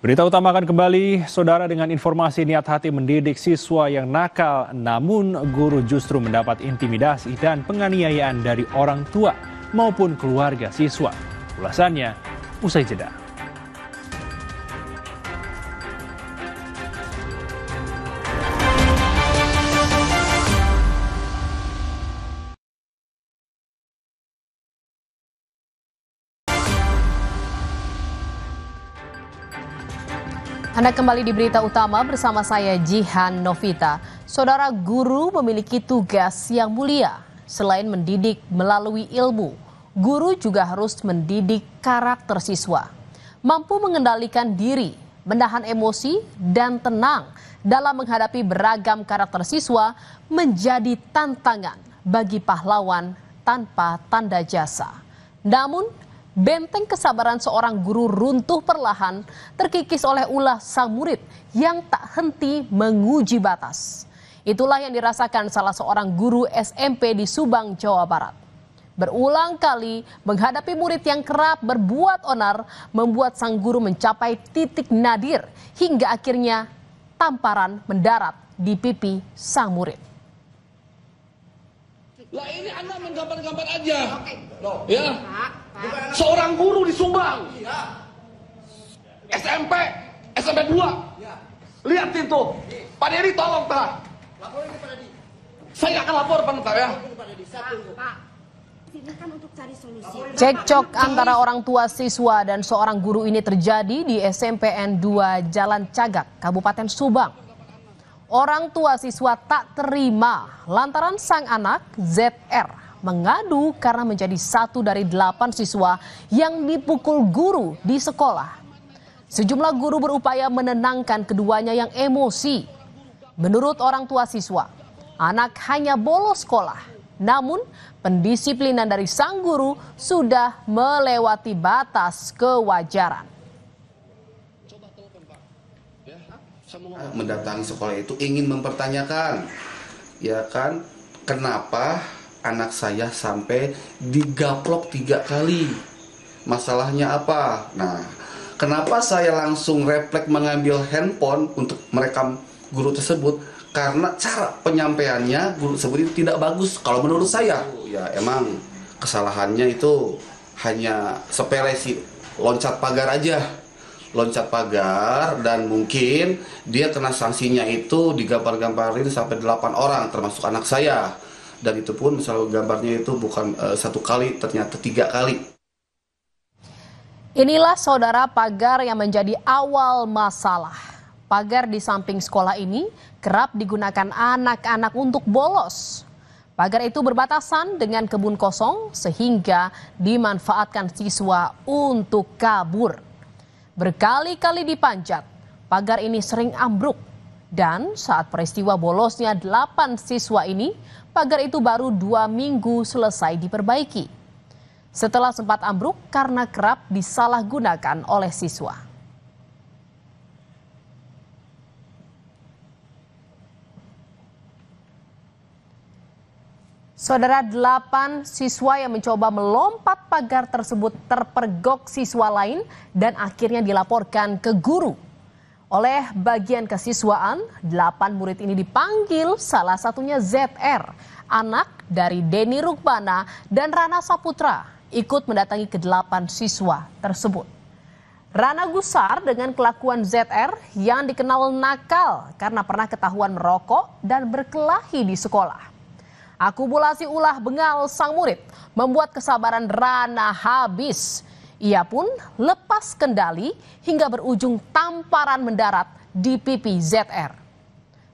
Berita utama akan kembali, saudara, dengan informasi niat hati mendidik siswa yang nakal, namun guru justru mendapat intimidasi dan penganiayaan dari orang tua maupun keluarga siswa. Ulasannya usai jeda. Anda kembali di berita utama bersama saya Jihan Novita. Saudara, guru memiliki tugas yang mulia. Selain mendidik melalui ilmu, guru juga harus mendidik karakter siswa. Mampu mengendalikan diri, menahan emosi, dan tenang dalam menghadapi beragam karakter siswa menjadi tantangan bagi pahlawan tanpa tanda jasa. Namun, benteng kesabaran seorang guru runtuh perlahan terkikis oleh ulah sang murid yang tak henti menguji batas. Itulah yang dirasakan salah seorang guru SMP di Subang, Jawa Barat. Berulang kali menghadapi murid yang kerap berbuat onar membuat sang guru mencapai titik nadir hingga akhirnya tamparan mendarat di pipi sang murid. Lah ini Anda menggambar-gambar aja. Ya. Seorang guru di Subang. SMP 2. Lihat itu. Pak Dedi tolong, Pak. Laporin ke Pak Dedi. Saya akan lapor, Pak, ya. Pak, sini kan untuk cari solusi. Cekcok antara orang tua siswa dan seorang guru ini terjadi di SMPN 2 Jalan Cagak, Kabupaten Subang. Orang tua siswa tak terima lantaran sang anak ZR mengadu karena menjadi satu dari 8 siswa yang dipukul guru di sekolah. Sejumlah guru berupaya menenangkan keduanya yang emosi. Menurut orang tua siswa, anak hanya bolos sekolah. Namun, pendisiplinan dari sang guru sudah melewati batas kewajaran. Mendatangi sekolah itu ingin mempertanyakan, ya kan, kenapa anak saya sampai digaplok 3 kali? Masalahnya apa? Nah, kenapa saya langsung refleks mengambil handphone untuk merekam guru tersebut? Karena cara penyampaiannya guru tersebut itu tidak bagus kalau menurut saya. Ya emang kesalahannya itu hanya sepele sih, loncat pagar aja. Loncat pagar, dan mungkin dia kena sanksinya itu digambar-gambarin sampai 8 orang termasuk anak saya. Dan itu pun misalnya gambarnya itu bukan 1 kali, ternyata 3 kali. Inilah saudara pagar yang menjadi awal masalah. Pagar di samping sekolah ini kerap digunakan anak-anak untuk bolos. Pagar itu berbatasan dengan kebun kosong sehingga dimanfaatkan siswa untuk kabur. Berkali-kali dipanjat, pagar ini sering ambruk. Dan saat peristiwa bolosnya 8 siswa ini, pagar itu baru 2 minggu selesai diperbaiki. Setelah sempat ambruk karena kerap disalahgunakan oleh siswa. Saudara, 8 siswa yang mencoba melompat pagar tersebut terpergok siswa lain dan akhirnya dilaporkan ke guru. Oleh bagian kesiswaan, 8 murid ini dipanggil, salah satunya ZR, anak dari Denny Rukmana dan Rana Saputra, ikut mendatangi ke-8 siswa tersebut. Rana gusar dengan kelakuan ZR yang dikenal nakal karena pernah ketahuan merokok dan berkelahi di sekolah. Akumulasi ulah bengal sang murid membuat kesabaran Rana habis. Ia pun lepas kendali hingga berujung tamparan mendarat di pipi ZR.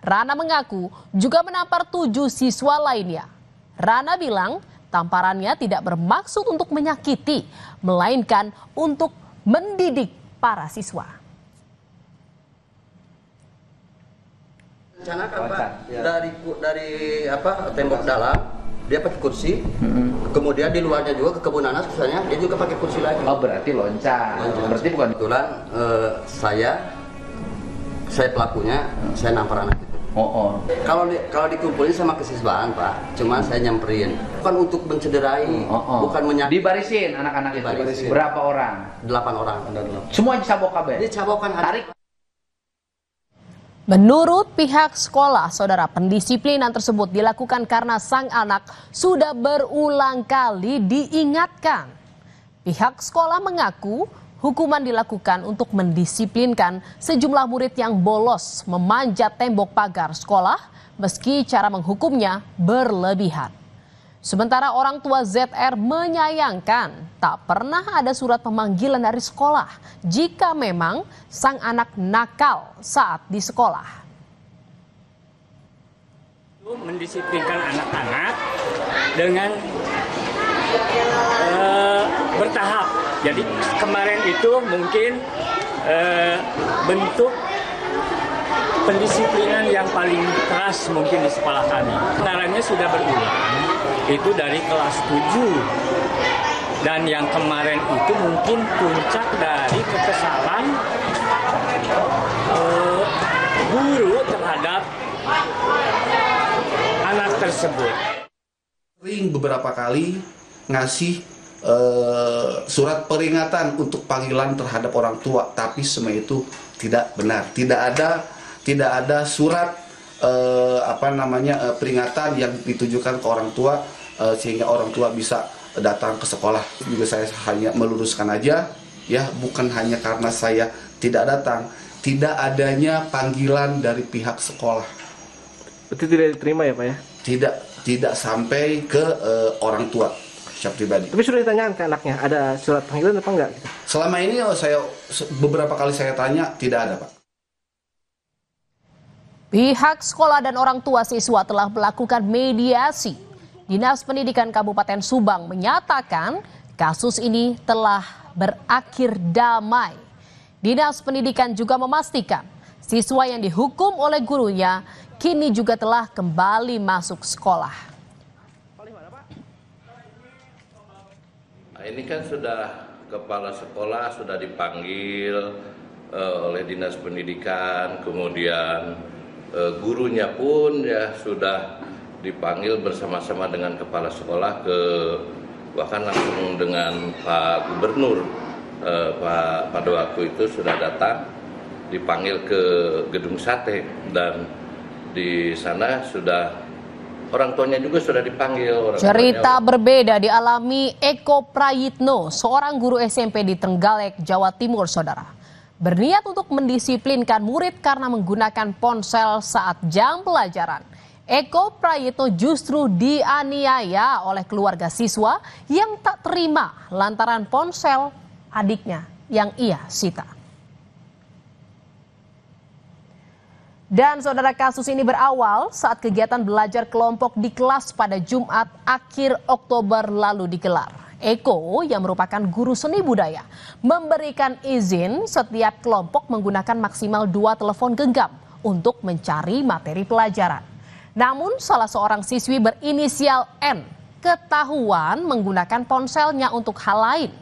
Rana mengaku juga menampar 7 siswa lainnya. Rana bilang tamparannya tidak bermaksud untuk menyakiti, melainkan untuk mendidik para siswa. Rencanakan Pak, dari tembok dalam dia pakai kursi, kemudian di luarnya juga ke kebun nanas misalnya dia juga pakai kursi lagi. Oh berarti loncat. Berarti bukan kebetulan saya pelakunya, saya nampar anak itu. Kalau dikumpulin sama kesiswaan, Pak, cuma saya nyamperin. Bukan untuk mencederai, bukan menyakiti. Dibarisin anak-anak itu. Dibarisin. Berapa orang? 8 orang. Semua disabok kabeh. Dicabokan Tarik. Menurut pihak sekolah, saudara, pendisiplinan tersebut dilakukan karena sang anak sudah berulang kali diingatkan. Pihak sekolah mengaku hukuman dilakukan untuk mendisiplinkan sejumlah murid yang bolos memanjat tembok pagar sekolah meski cara menghukumnya berlebihan. Sementara orang tua ZR menyayangkan tak pernah ada surat pemanggilan dari sekolah jika memang sang anak nakal saat di sekolah. Mendisiplinkan anak-anak dengan bertahap. Jadi kemarin itu mungkin bentuk pendisiplinan yang paling keras mungkin di sekolah kami. Kenarannya sudah berulang, itu dari kelas 7. Dan yang kemarin itu mungkin puncak dari kekesalan guru terhadap anak tersebut. Sering beberapa kali ngasih surat peringatan untuk panggilan terhadap orang tua, tapi semua itu tidak benar. Tidak ada surat peringatan yang ditujukan ke orang tua sehingga orang tua bisa datang ke sekolah. Juga saya hanya meluruskan aja, ya, bukan hanya karena saya tidak datang, tidak adanya panggilan dari pihak sekolah. Berarti tidak diterima ya, Pak ya? Tidak sampai ke orang tua secara pribadi. Tapi sudah ditanyakan ke anaknya, ada surat panggilan apa enggak? Gitu? Selama ini beberapa kali saya tanya, tidak ada, Pak. Pihak sekolah dan orang tua siswa telah melakukan mediasi. Dinas Pendidikan Kabupaten Subang menyatakan kasus ini telah berakhir damai. Dinas Pendidikan juga memastikan siswa yang dihukum oleh gurunya kini juga telah kembali masuk sekolah. Nah, ini kan sudah kepala sekolah sudah dipanggil oleh Dinas Pendidikan, kemudian gurunya pun ya sudah dipanggil bersama-sama dengan kepala sekolah bahkan langsung dengan Pak Gubernur pada waktu itu sudah datang dipanggil ke Gedung Sate, dan di sana sudah orang tuanya juga sudah dipanggil. Cerita berbeda dialami Eko Prayitno, seorang guru SMP di Trenggalek, Jawa Timur, saudara. Berniat untuk mendisiplinkan murid karena menggunakan ponsel saat jam pelajaran. Eko Prayitno justru dianiaya oleh keluarga siswa yang tak terima lantaran ponsel adiknya yang ia sita. Dan saudara, kasus ini berawal saat kegiatan belajar kelompok di kelas pada Jumat akhir Oktober lalu digelar. Eko yang merupakan guru seni budaya memberikan izin setiap kelompok menggunakan maksimal 2 telepon genggam untuk mencari materi pelajaran. Namun salah seorang siswi berinisial N ketahuan menggunakan ponselnya untuk hal lain.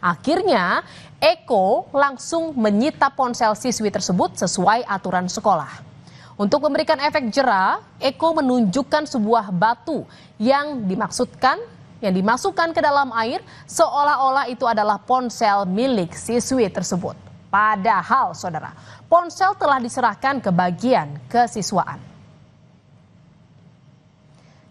Akhirnya Eko langsung menyita ponsel siswi tersebut sesuai aturan sekolah. Untuk memberikan efek jera, Eko menunjukkan sebuah batu yang dimasukkan ke dalam air seolah-olah itu adalah ponsel milik siswi tersebut. Padahal, saudara, ponsel telah diserahkan ke bagian kesiswaan.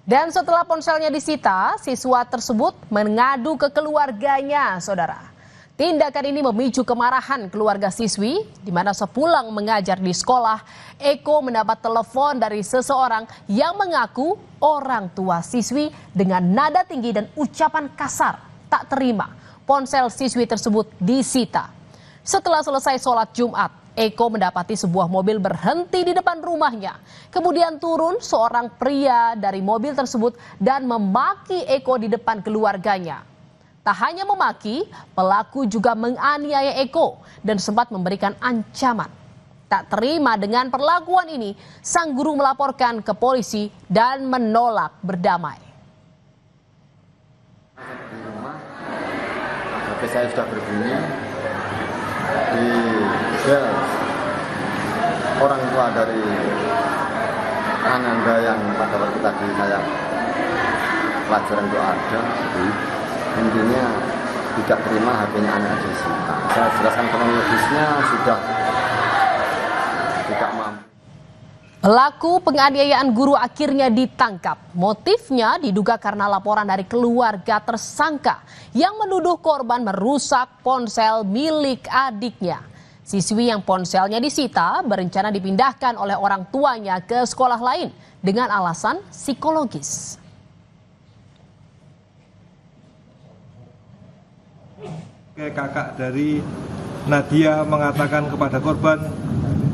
Dan setelah ponselnya disita, siswa tersebut mengadu ke keluarganya, saudara. Tindakan ini memicu kemarahan keluarga siswi, di mana sepulang mengajar di sekolah, Eko mendapat telepon dari seseorang yang mengaku orang tua siswi dengan nada tinggi dan ucapan kasar tak terima. Ponsel siswi tersebut disita. Setelah selesai sholat Jumat, Eko mendapati sebuah mobil berhenti di depan rumahnya. Kemudian turun seorang pria dari mobil tersebut dan memaki Eko di depan keluarganya. Tak hanya memaki, pelaku juga menganiaya Eko dan sempat memberikan ancaman. Tak terima dengan perlakuan ini, sang guru melaporkan ke polisi dan menolak berdamai. Di rumah, HP saya sudah berbunyi. Di sel orang tua dari Anda yang pada waktu tadi saya pelajaran itu ada, intinya tidak terima HP-nya anak disita. Saya jelaskan kronologisnya sudah tidak mampu. Pelaku penganiayaan guru akhirnya ditangkap. Motifnya diduga karena laporan dari keluarga tersangka yang menuduh korban merusak ponsel milik adiknya. Siswi yang ponselnya disita berencana dipindahkan oleh orang tuanya ke sekolah lain dengan alasan psikologis. Kakak dari Nadia mengatakan kepada korban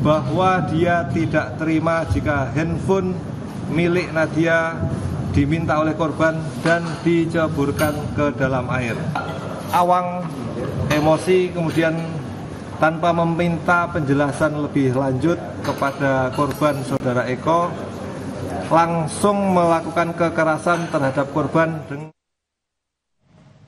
bahwa dia tidak terima jika handphone milik Nadia diminta oleh korban dan diceburkan ke dalam air. Awang emosi kemudian tanpa meminta penjelasan lebih lanjut kepada korban saudara Eko langsung melakukan kekerasan terhadap korban.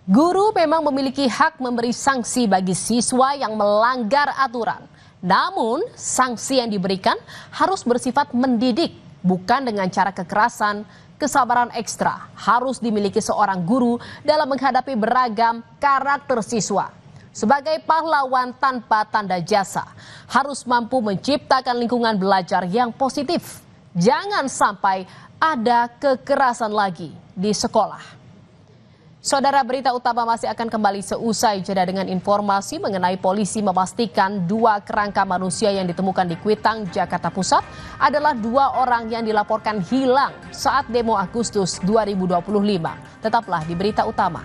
Guru memang memiliki hak memberi sanksi bagi siswa yang melanggar aturan. Namun, sanksi yang diberikan harus bersifat mendidik, bukan dengan cara kekerasan. Kesabaran ekstra harus dimiliki seorang guru dalam menghadapi beragam karakter siswa. Sebagai pahlawan tanpa tanda jasa, harus mampu menciptakan lingkungan belajar yang positif. Jangan sampai ada kekerasan lagi di sekolah. Saudara, berita utama masih akan kembali seusai jeda dengan informasi mengenai polisi memastikan 2 kerangka manusia yang ditemukan di Kuitang, Jakarta Pusat adalah 2 orang yang dilaporkan hilang saat demo Agustus 2025. Tetaplah di berita utama.